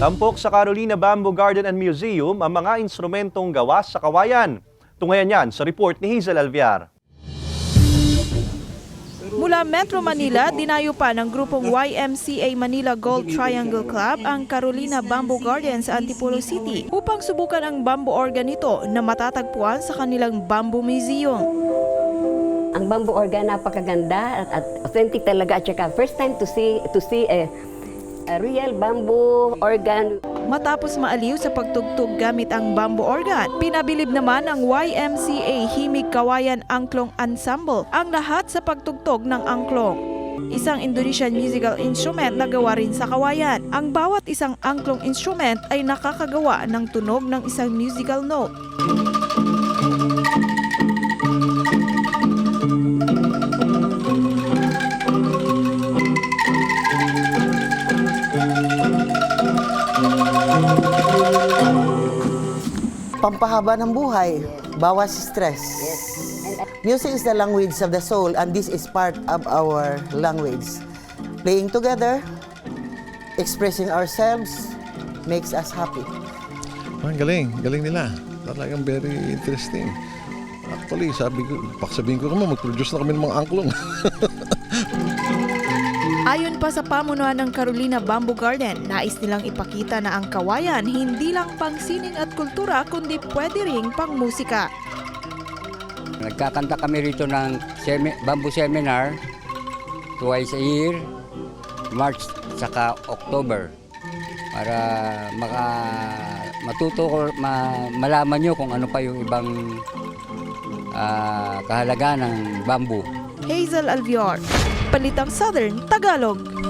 Tampok sa Carolina Bamboo Garden and Museum ang mga instrumentong gawa sa kawayan. Tunghayan yan sa report ni Hazel Alviar. Mula Metro Manila, dinayo pa ng grupong YMCA Manila Gold Triangle Club ang Carolina Bamboo Garden sa Antipolo City upang subukan ang bamboo organ nito na matatagpuan sa kanilang Bamboo Museum. Ang bamboo organ napakaganda at authentic talaga at saka first time to see a real bamboo organ. Matapos maaliw sa pagtugtog gamit ang bamboo organ, pinabilib naman ng YMCA Himig Kawayan Angklong Ensemble ang lahat sa pagtugtog ng angklong. Isang Indonesian musical instrument na gawa rin sa kawayan. Ang bawat isang angklong instrument ay nakakagawa ng tunog ng isang musical note. Pampahaba ng buhay, bawas stress. Music is the language of the soul and this is part of our language. Playing together, expressing ourselves, makes us happy. Ang galing nila. Talagang very interesting. Actually, sabihin ko naman, mag-produce na kami ng mga angklong. Ayon pa sa pamunuan ng Carolina Bamboo Garden, nais nilang ipakita na ang kawayan hindi lang pang sining at kultura kundi pwede ring pang musika. Nagkakanta kami rito ng bamboo seminar twice a year, March saka October, para malaman nyo kung ano pa yung ibang kahalagaan ng bamboo. Hazel Alviar, Balitang Southern Tagalog.